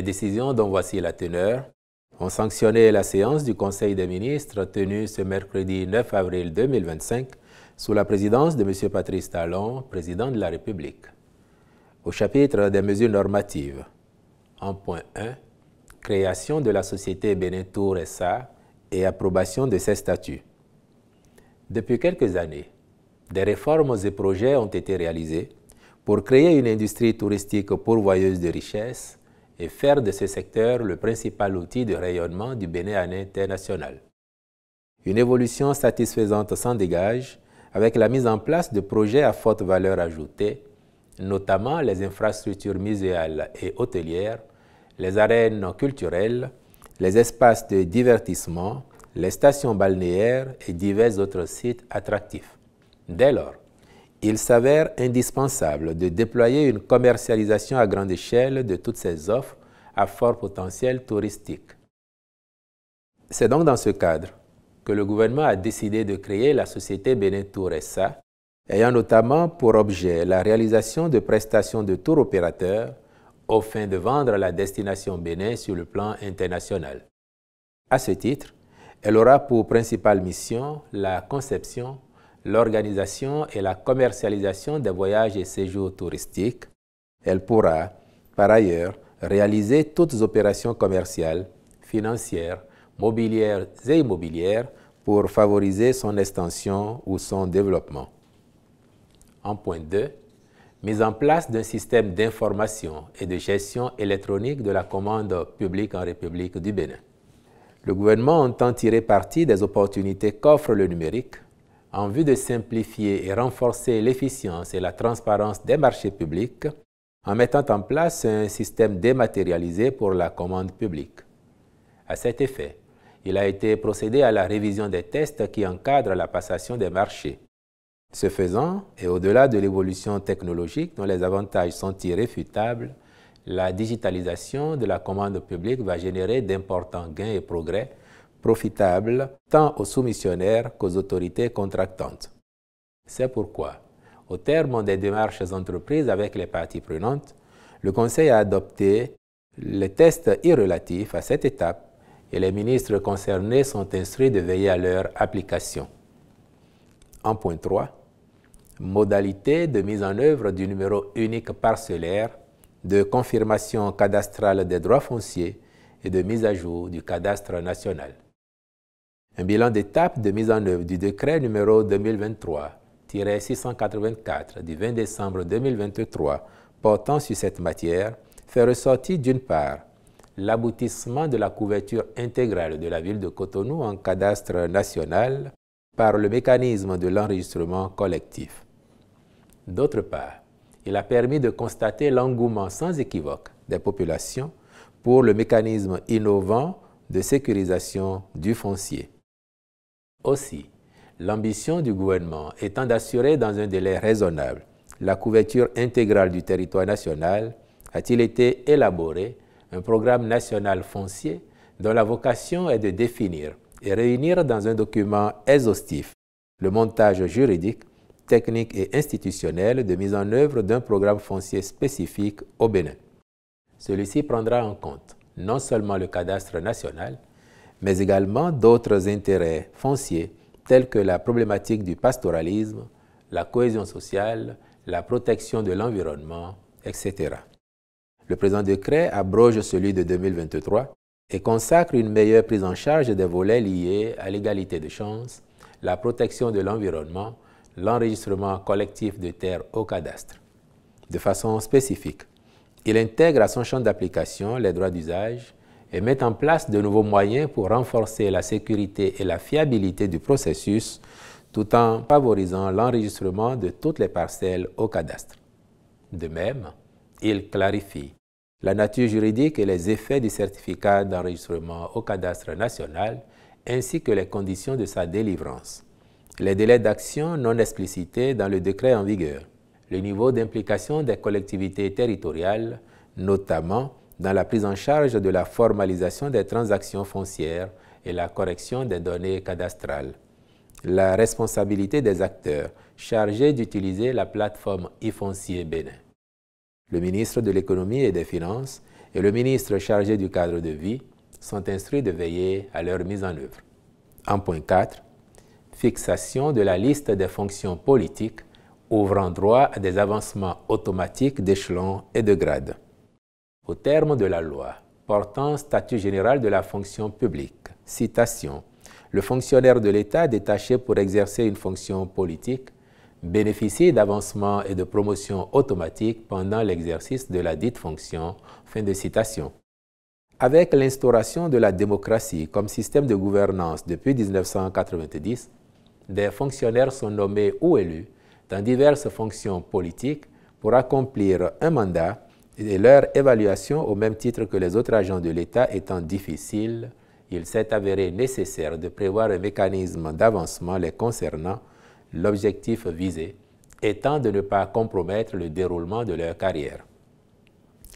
Les décisions dont voici la teneur ont sanctionné la séance du Conseil des ministres tenue ce mercredi 9 avril 2025 sous la présidence de M. Patrice Talon, président de la République. Au chapitre des mesures normatives, en point 1, création de la société Bénin-Tour SA et approbation de ses statuts. Depuis quelques années, des réformes et projets ont été réalisés pour créer une industrie touristique pourvoyeuse de richesses et faire de ce secteur le principal outil de rayonnement du Bénin à l'international. Une évolution satisfaisante s'en dégage avec la mise en place de projets à forte valeur ajoutée, notamment les infrastructures muséales et hôtelières, les arènes culturelles, les espaces de divertissement, les stations balnéaires et divers autres sites attractifs. Dès lors, il s'avère indispensable de déployer une commercialisation à grande échelle de toutes ces offres à fort potentiel touristique. C'est donc dans ce cadre que le gouvernement a décidé de créer la société Bénin-Tour SA, ayant notamment pour objet la réalisation de prestations de tour opérateurs aux fins de vendre la destination Bénin sur le plan international. À ce titre, elle aura pour principale mission la conception, l'organisation et la commercialisation des voyages et séjours touristiques. Elle pourra, par ailleurs, réaliser toutes opérations commerciales, financières, mobilières et immobilières pour favoriser son extension ou son développement. En point 2, mise en place d'un système d'information et de gestion électronique de la commande publique en République du Bénin. Le gouvernement entend tirer parti des opportunités qu'offre le numérique en vue de simplifier et renforcer l'efficience et la transparence des marchés publics en mettant en place un système dématérialisé pour la commande publique. À cet effet, il a été procédé à la révision des tests qui encadrent la passation des marchés. Ce faisant, et au-delà de l'évolution technologique dont les avantages sont irréfutables, la digitalisation de la commande publique va générer d'importants gains et progrès profitables tant aux soumissionnaires qu'aux autorités contractantes. C'est pourquoi, au terme des démarches entreprises avec les parties prenantes, le Conseil a adopté les tests irrelatifs à cette étape et les ministres concernés sont instruits de veiller à leur application. En point 3, modalité de mise en œuvre du numéro unique parcellaire, de confirmation cadastrale des droits fonciers et de mise à jour du cadastre national. Un bilan d'étape de mise en œuvre du décret numéro 2023-684 du 20 décembre 2023 portant sur cette matière fait ressortir d'une part l'aboutissement de la couverture intégrale de la ville de Cotonou en cadastre national par le mécanisme de l'enregistrement collectif. D'autre part, il a permis de constater l'engouement sans équivoque des populations pour le mécanisme innovant de sécurisation du foncier. Aussi, l'ambition du gouvernement étant d'assurer dans un délai raisonnable la couverture intégrale du territoire national, a-t-il été élaboré un programme national foncier dont la vocation est de définir et réunir dans un document exhaustif le montage juridique, technique et institutionnel de mise en œuvre d'un programme foncier spécifique au Bénin. Celui-ci prendra en compte non seulement le cadastre national, mais également d'autres intérêts fonciers tels que la problématique du pastoralisme, la cohésion sociale, la protection de l'environnement, etc. Le présent décret abroge celui de 2023 et consacre une meilleure prise en charge des volets liés à l'égalité de chances, la protection de l'environnement, l'enregistrement collectif de terres au cadastre. De façon spécifique, il intègre à son champ d'application les droits d'usage et met en place de nouveaux moyens pour renforcer la sécurité et la fiabilité du processus tout en favorisant l'enregistrement de toutes les parcelles au cadastre. De même, il clarifie la nature juridique et les effets du certificat d'enregistrement au cadastre national ainsi que les conditions de sa délivrance, les délais d'action non explicités dans le décret en vigueur, le niveau d'implication des collectivités territoriales, notamment dans la prise en charge de la formalisation des transactions foncières et la correction des données cadastrales, la responsabilité des acteurs chargés d'utiliser la plateforme e-foncier Bénin. Le ministre de l'Économie et des Finances et le ministre chargé du cadre de vie sont instruits de veiller à leur mise en œuvre. En point 4, fixation de la liste des fonctions politiques ouvrant droit à des avancements automatiques d'échelon et de grade. Au terme de la loi portant statut général de la fonction publique, citation, le fonctionnaire de l'État détaché pour exercer une fonction politique bénéficie d'avancements et de promotions automatiques pendant l'exercice de la dite fonction. Fin de citation. Avec l'instauration de la démocratie comme système de gouvernance depuis 1990, des fonctionnaires sont nommés ou élus dans diverses fonctions politiques pour accomplir un mandat et leur évaluation au même titre que les autres agents de l'État étant difficile, il s'est avéré nécessaire de prévoir un mécanisme d'avancement les concernant, l'objectif visé étant de ne pas compromettre le déroulement de leur carrière.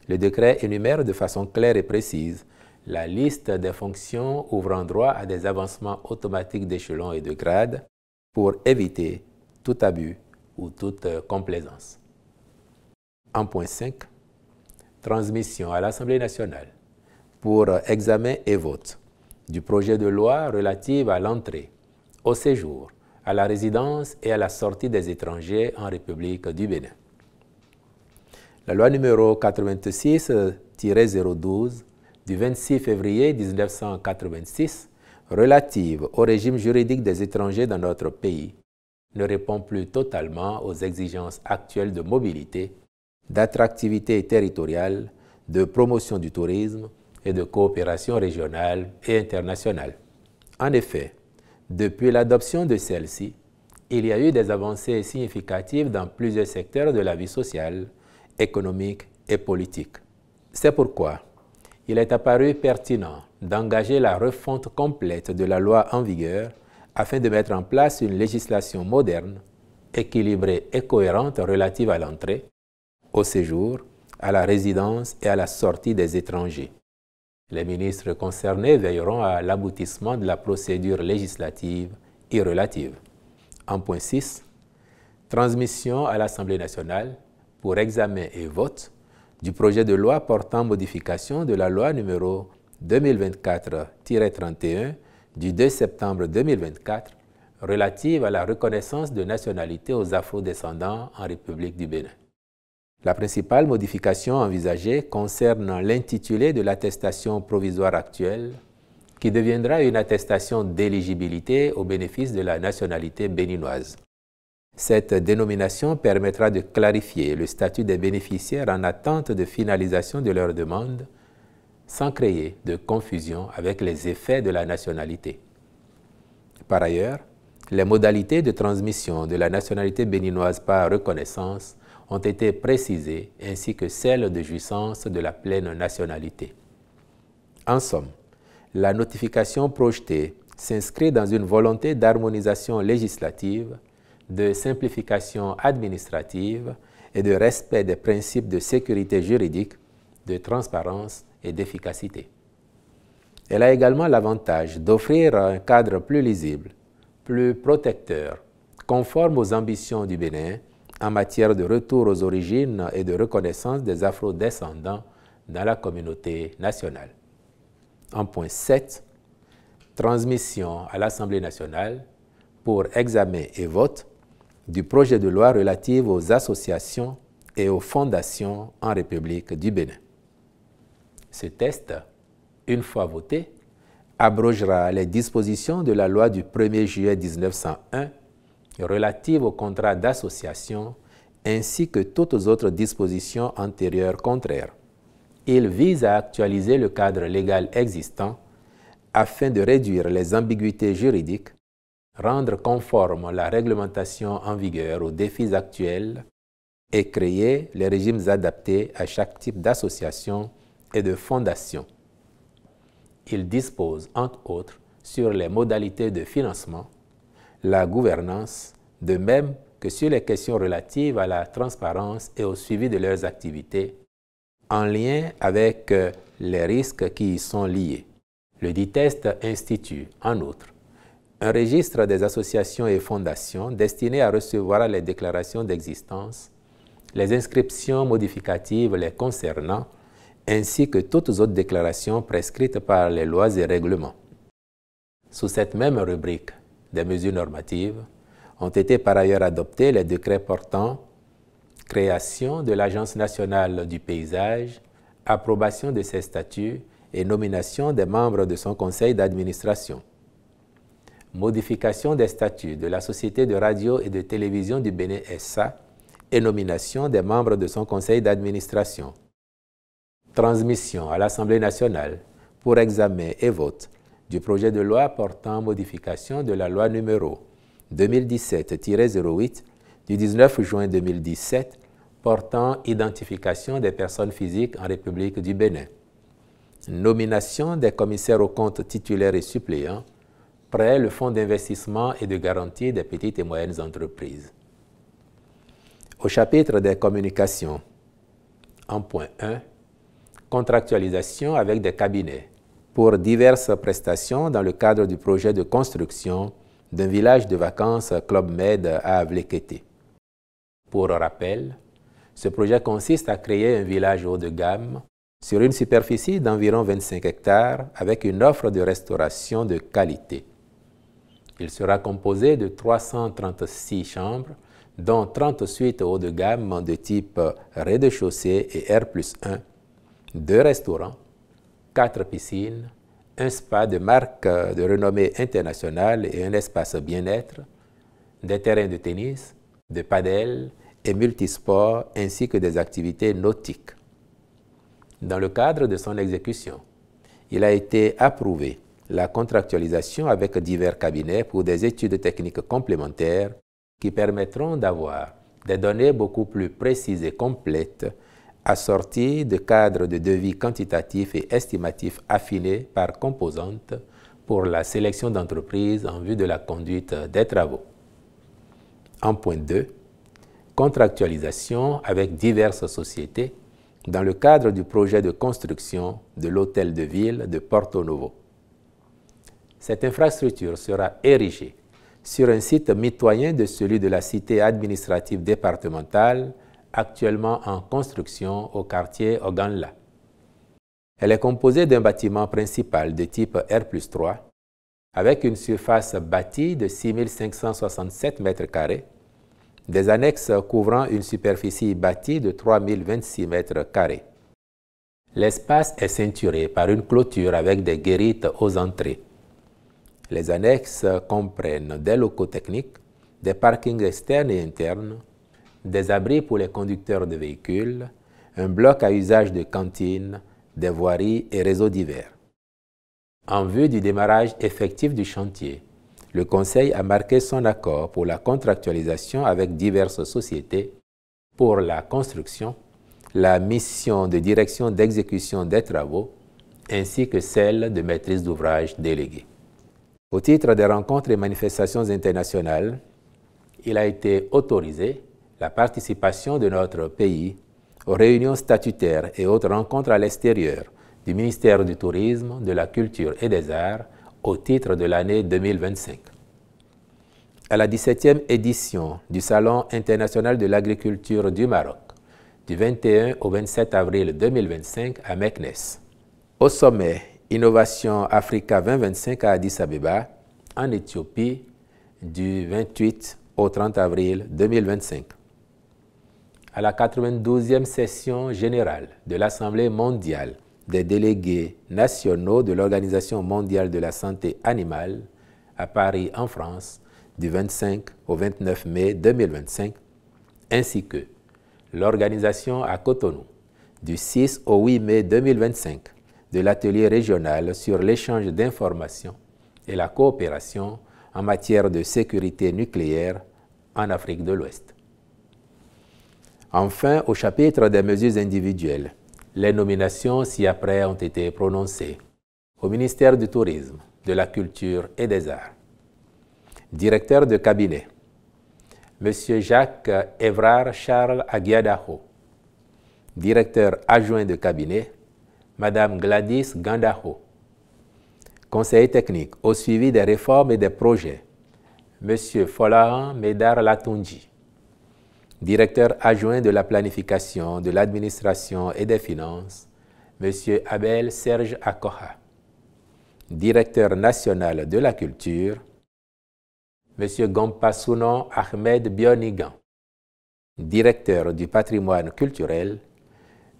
Le décret énumère de façon claire et précise la liste des fonctions ouvrant droit à des avancements automatiques d'échelon et de grade pour éviter tout abus ou toute complaisance. En point 5, transmission à l'Assemblée nationale pour examen et vote du projet de loi relative à l'entrée, au séjour, à la résidence et à la sortie des étrangers en République du Bénin. La loi numéro 86-012 du 26 février 1986 relative au régime juridique des étrangers dans notre pays ne répond plus totalement aux exigences actuelles de mobilité, d'attractivité territoriale, de promotion du tourisme et de coopération régionale et internationale. En effet, depuis l'adoption de celle-ci, il y a eu des avancées significatives dans plusieurs secteurs de la vie sociale, économique et politique. C'est pourquoi il est apparu pertinent d'engager la refonte complète de la loi en vigueur afin de mettre en place une législation moderne, équilibrée et cohérente relative à l'entrée, au séjour, à la résidence et à la sortie des étrangers. Les ministres concernés veilleront à l'aboutissement de la procédure législative y relative. En point 6, transmission à l'Assemblée nationale pour examen et vote du projet de loi portant modification de la loi numéro 2024-31 du 2 septembre 2024 relative à la reconnaissance de nationalité aux afro-descendants en République du Bénin. La principale modification envisagée concerne l'intitulé de l'attestation provisoire actuelle, qui deviendra une attestation d'éligibilité au bénéfice de la nationalité béninoise. Cette dénomination permettra de clarifier le statut des bénéficiaires en attente de finalisation de leur demande, sans créer de confusion avec les effets de la nationalité. Par ailleurs, les modalités de transmission de la nationalité béninoise par reconnaissance ont été précisées, ainsi que celles de jouissance de la pleine nationalité. En somme, la notification projetée s'inscrit dans une volonté d'harmonisation législative, de simplification administrative et de respect des principes de sécurité juridique, de transparence et d'efficacité. Elle a également l'avantage d'offrir un cadre plus lisible, plus protecteur, conforme aux ambitions du Bénin en matière de retour aux origines et de reconnaissance des afro-descendants dans la communauté nationale. En point 7, transmission à l'Assemblée nationale pour examen et vote du projet de loi relatif aux associations et aux fondations en République du Bénin. Ce texte, une fois voté, abrogera les dispositions de la loi du 1er juillet 1901 relative au contrat d'association ainsi que toutes autres dispositions antérieures contraires. Il vise à actualiser le cadre légal existant afin de réduire les ambiguïtés juridiques, rendre conforme la réglementation en vigueur aux défis actuels et créer les régimes adaptés à chaque type d'association et de fondation. Il dispose, entre autres, sur les modalités de financement, la gouvernance, de même que sur les questions relatives à la transparence et au suivi de leurs activités, en lien avec les risques qui y sont liés. Le dit texte institue, en outre, un registre des associations et fondations destiné à recevoir les déclarations d'existence, les inscriptions modificatives les concernant, ainsi que toutes autres déclarations prescrites par les lois et règlements. Sous cette même rubrique des mesures normatives, ont été par ailleurs adoptés les décrets portant création de l'Agence nationale du paysage, approbation de ses statuts et nomination des membres de son conseil d'administration, modification des statuts de la Société de radio et de télévision du Bénin SA et nomination des membres de son conseil d'administration, transmission à l'Assemblée nationale pour examen et vote du projet de loi portant modification de la loi numéro 2017-08 du 19 juin 2017 portant identification des personnes physiques en République du Bénin, nomination des commissaires aux comptes titulaires et suppléants, près le Fonds d'investissement et de garantie des petites et moyennes entreprises. Au chapitre des communications, en point 1, contractualisation avec des cabinets pour diverses prestations dans le cadre du projet de construction d'un village de vacances Club Med à Avlékété. Pour rappel, ce projet consiste à créer un village haut de gamme sur une superficie d'environ 25 hectares avec une offre de restauration de qualité. Il sera composé de 336 chambres, dont 30 suites haut de gamme de type rez-de-chaussée et R+1, 2 restaurants, 4 piscines, un spa de marque de renommée internationale et un espace bien-être, des terrains de tennis, de padel et multisports ainsi que des activités nautiques. Dans le cadre de son exécution, il a été approuvé la contractualisation avec divers cabinets pour des études techniques complémentaires qui permettront d'avoir des données beaucoup plus précises et complètes assorties de cadres de devis quantitatifs et estimatifs affinés par composante pour la sélection d'entreprises en vue de la conduite des travaux. En point 2, contractualisation avec diverses sociétés dans le cadre du projet de construction de l'hôtel de ville de Porto Novo. Cette infrastructure sera érigée sur un site mitoyen de celui de la cité administrative départementale actuellement en construction au quartier Oganla. Elle est composée d'un bâtiment principal de type R+3 avec une surface bâtie de 6 567 m², des annexes couvrant une superficie bâtie de 3 026 m². L'espace est ceinturé par une clôture avec des guérites aux entrées. Les annexes comprennent des locaux techniques, des parkings externes et internes, des abris pour les conducteurs de véhicules, un bloc à usage de cantine, des voiries et réseaux divers. En vue du démarrage effectif du chantier, le Conseil a marqué son accord pour la contractualisation avec diverses sociétés pour la construction, la mission de direction d'exécution des travaux, ainsi que celle de maîtrise d'ouvrage déléguée. Au titre des rencontres et manifestations internationales, il a été autorisé la participation de notre pays aux réunions statutaires et autres rencontres à l'extérieur du ministère du Tourisme, de la Culture et des Arts au titre de l'année 2025. À la 17e édition du Salon international de l'agriculture du Maroc, du 21 au 27 avril 2025 à Meknès. Au sommet Innovation Africa 2025 à Addis Abeba, en Éthiopie, du 28 au 30 avril 2025. À la 92e session générale de l'Assemblée mondiale des délégués nationaux de l'Organisation mondiale de la santé animale à Paris, en France, du 25 au 29 mai 2025, ainsi que l'organisation à Cotonou, du 6 au 8 mai 2025, de l'atelier régional sur l'échange d'informations et la coopération en matière de sécurité nucléaire en Afrique de l'Ouest. Enfin, au chapitre des mesures individuelles, les nominations ci-après ont été prononcées au ministère du Tourisme, de la Culture et des Arts. Directeur de cabinet, M. Jacques Évrard Charles Aguiadaho. Directeur adjoint de cabinet, Mme Gladys Gandaho. Conseiller technique au suivi des réformes et des projets, M. Folahan Médar Latunji. Directeur adjoint de la planification, de l'administration et des finances, M. Abel Serge Akoha. Directeur national de la culture, M. Gompasunon Ahmed Bionigan. Directeur du patrimoine culturel,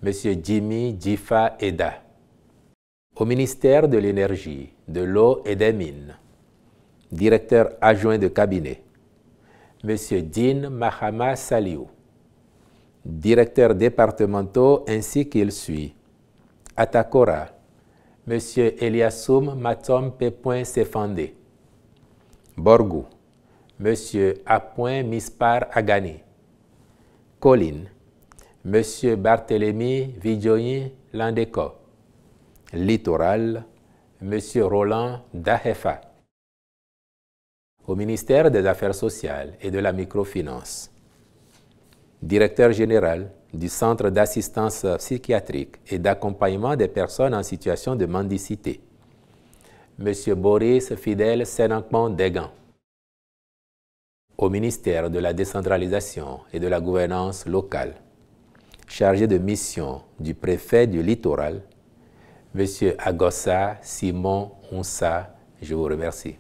M. Jimmy Djifa Eda. Au ministère de l'Énergie, de l'Eau et des Mines, directeur adjoint de cabinet, M. Din Mahama Saliou. Directeurs départementaux ainsi qu'il suit: Atakora, M. Eliassoum Matom P. Sefandé. Borgou, M. A. Mispar Agani. Colline, M. Barthélemy Vidjoyin Landeko. Littoral, M. Roland Dahefa. Au ministère des Affaires sociales et de la microfinance, directeur général du Centre d'assistance psychiatrique et d'accompagnement des personnes en situation de mendicité, M. Boris Fidel Senankman Degan. Au ministère de la décentralisation et de la gouvernance locale, chargé de mission du préfet du littoral, M. Agossa Simon Onsa. Je vous remercie.